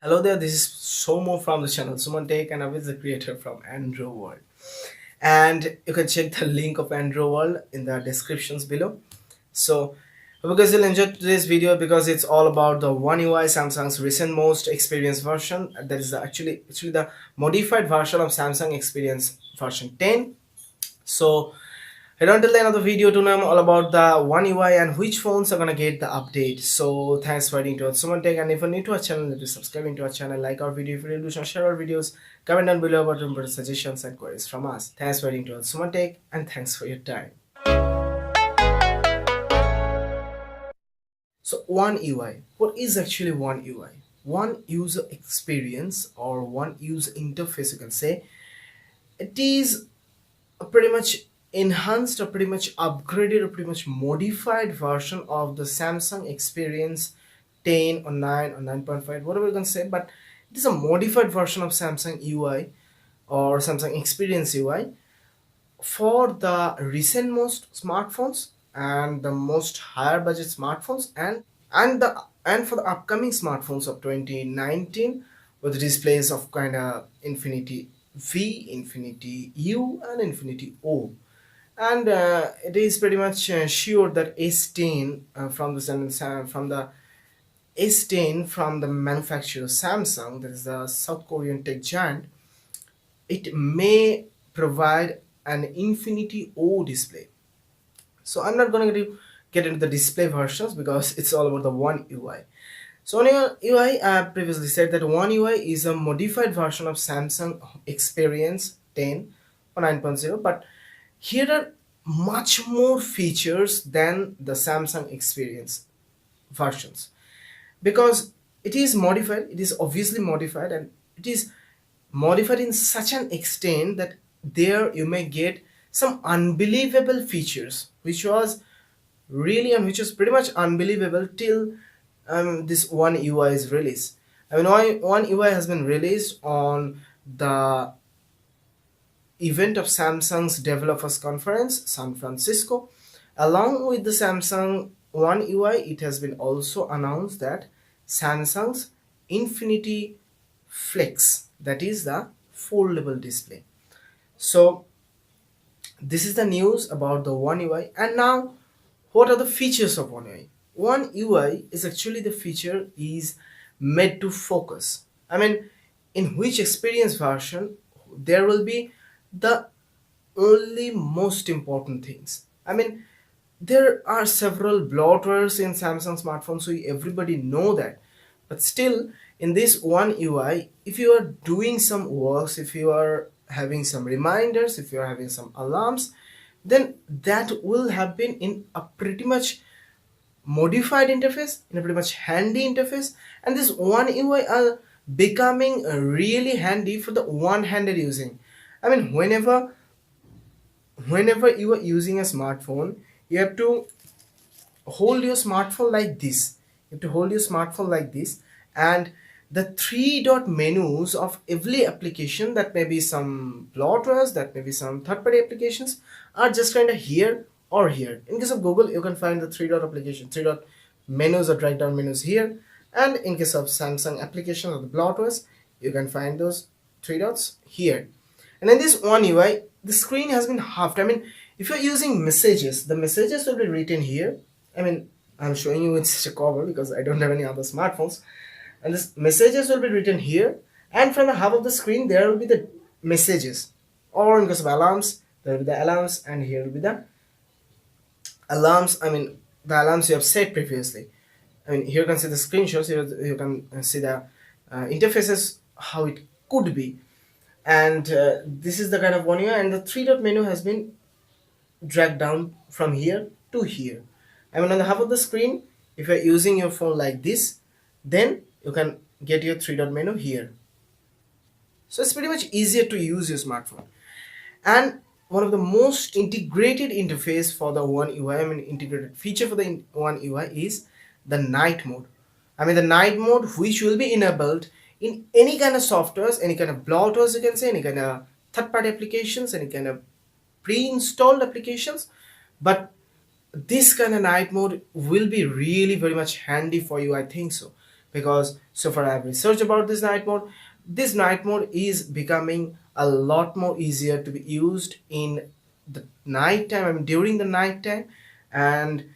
Hello there, this is Somo from the channel Suman Tech, and I'm the creator from ANDRO WORLD. And you can check the link of ANDRO WORLD in the descriptions below. So, I hope you guys will enjoy today's video because it's all about the One UI, Samsung's recent most experienced version. That is actually the modified version of Samsung Experience version 10. So, head on till the end of the video to know all about the One UI and which phones are gonna get the update. So thanks for watching to Suman Tech, and if you're new to our channel, please subscribing to our channel, like our video if you do, share our videos, comment down below about your suggestions and queries from us. Thanks for watching to Suman Tech, and thanks for your time. So One UI, what is actually One UI? One user experience or one user interface, you can say. It is a pretty much enhanced or pretty much upgraded or pretty much modified version of the Samsung Experience 10 or 9 or 9.5, whatever you can say, but it is a modified version of Samsung UI or Samsung Experience UI for the recent most smartphones and the most higher budget smartphones and for the upcoming smartphones of 2019 with displays of kind of Infinity V, Infinity U, and Infinity O. And it is pretty much sure that S10 from the S10 from the manufacturer Samsung, that is the South Korean tech giant, it may provide an Infinity O display. So I'm not going to get into the display versions because it's all about the One UI. So One UI, I previously said that One UI is a modified version of Samsung Experience 10 or 9.0, but here are much more features than the Samsung Experience versions because it is modified. It is obviously modified, and it is modified in such an extent that there you may get some unbelievable features which was pretty much unbelievable till this One UI is released. I mean, One UI has been released on the event of Samsung's Developers Conference, San Francisco. Along with the Samsung One UI, it has been also announced that Samsung's Infinity Flex, that is the foldable display. So this is the news about the One UI. And now, what are the features of One UI? One UI is actually the feature is made to focus. I mean, in which experience version there will be the only most important things. I mean, there are several bloatwares in Samsung smartphones, so everybody know that. But still, in this One UI, if you are doing some works, if you are having some reminders, if you are having some alarms, then that will happen in a pretty much modified interface, in a pretty much handy interface, and this One UI are becoming really handy for the one-handed using. I mean, whenever you are using a smartphone, you have to hold your smartphone like this. You have to hold your smartphone like this, and the three dot menus of every application, that may be some bloatwares, that may be some third-party applications, are just kind of here or here. In case of Google, you can find the three dot menus or drag down menus here, and in case of Samsung application or the bloatwares, you can find those three dots here. And in this One UI, the screen has been halved. I mean, if you're using messages, the messages will be written here. I mean, I'm showing you with such a cover because I don't have any other smartphones. And this messages will be written here. And from the half of the screen, there will be the messages. Or in case of alarms, there will be the alarms, and here will be the alarms. I mean, the alarms you have set previously. I mean, here you can see the screenshots. Here you can see the interfaces, how it could be. And this is the kind of One UI, and the three dot menu has been dragged down from here to here. I mean, on the half of the screen, if you're using your phone like this, then you can get your three dot menu here. So it's pretty much easier to use your smartphone. And one of the most integrated interface for the One UI, I mean integrated feature for the One UI, is the night mode. I mean the night mode, which will be enabled in any kind of softwares, any kind of bloatwares, you can say, any kind of third-party applications, any kind of pre-installed applications. But this kind of night mode will be really very much handy for you, I think so, because so far I have researched about this night mode. This night mode is becoming a lot more easier to be used in the night time, I mean during the night time. And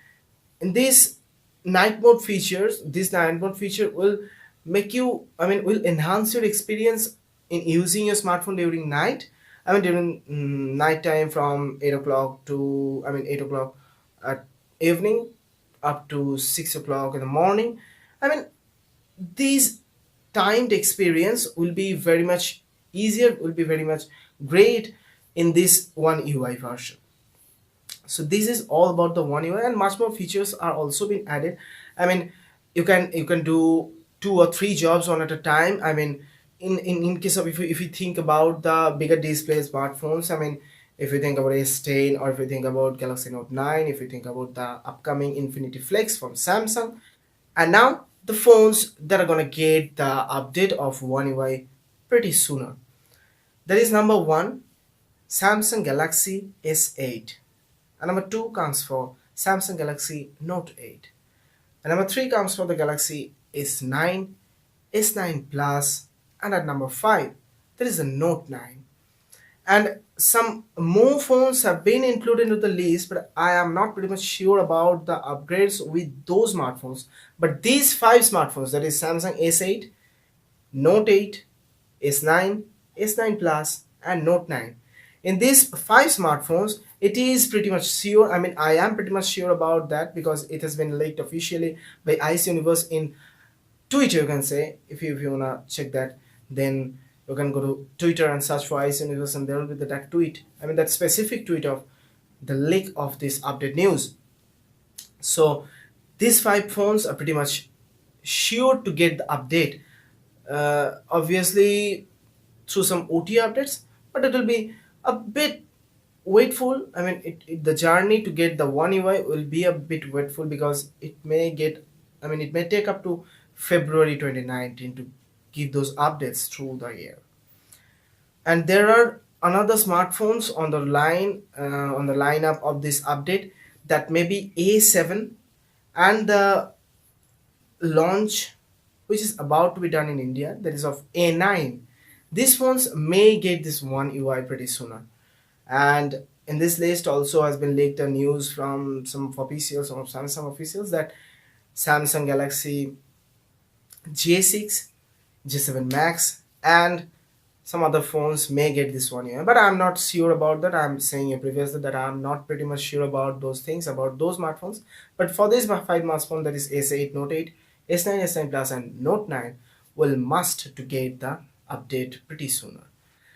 in this night mode feature will make you, I mean will enhance your experience in using your smartphone during night. I mean during night time from 8 o'clock to, I mean 8 o'clock at evening up to 6 o'clock in the morning. I mean these timed experience will be very much easier, will be very much great in this one UI version. So this is all about the one UI, and much more features are also being added. I mean you can do 2 or 3 jobs on at a time. I mean in case of, if you think about the bigger display smartphones, I mean if you think about S10, or if you think about Galaxy Note 9, if you think about the upcoming Infinity Flex from Samsung, and now the phones that are gonna get the update of one UI pretty sooner. That is number one, Samsung Galaxy S8. And number two comes for Samsung Galaxy Note 8. And number three comes for the Galaxy S9, S9 Plus, and at number five, there is the Note 9. And some more phones have been included into the list, but I am not pretty much sure about the upgrades with those smartphones. But these five smartphones, that is Samsung S8, Note 8, S9, S9 Plus, and Note 9. In these five smartphones, it is pretty much sure. I mean, I am pretty much sure about that because it has been leaked officially by Ice Universe in Twitter. You can say, if you wanna check that, then you can go to Twitter and search for Ice Universe, and there will be that tweet. I mean, that specific tweet of the leak of this update news. So these five phones are pretty much sure to get the update. Obviously through some OT updates, but it will be a bit waitful. I mean, the journey to get the one UI will be a bit waitful because it may get, I mean, it may take up to February 2019 to give those updates through the year. And there are another smartphones on the lineup of this update, that may be A7, and the launch which is about to be done in India, that is of A9. These phones may get this one UI pretty sooner. And in this list also has been leaked a news from some officials, some of Samsung officials, that Samsung Galaxy J6, J7 Max, and some other phones may get this one year, but I'm not sure about that. I'm saying you previously that I'm not pretty much sure about those things, about those smartphones. But for this five smartphone, that is S8, Note 8, S9, S9 Plus, and Note 9, will must to get the update pretty sooner.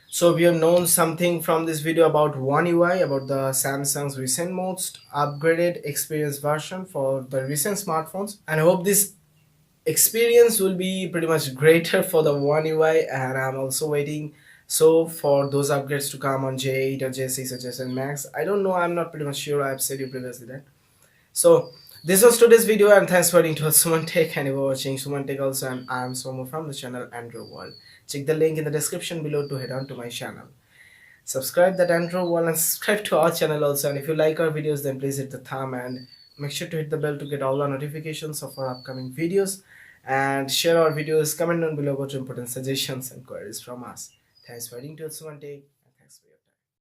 So we have known something from this video about One UI, about the Samsung's recent most upgraded experience version for the recent smartphones, and I hope this experience will be pretty much greater for the One UI. And I'm also waiting so for those upgrades to come on J8 or J6 or J7 Max. I don't know, I'm not pretty much sure. I've said you previously that. So this was today's video, and thanks for watching to Suman Tech, and you were watching Suman Tech also, and I'm Somo from the channel ANDRO WORLD. Check the link in the description below to head on to my channel. Subscribe that ANDRO WORLD and subscribe to our channel also, and if you like our videos, then please hit the thumb and make sure to hit the bell to get all the notifications of our upcoming videos, and share our videos, comment down below about important suggestions and queries from us. Thanks for watching to Suman Tech.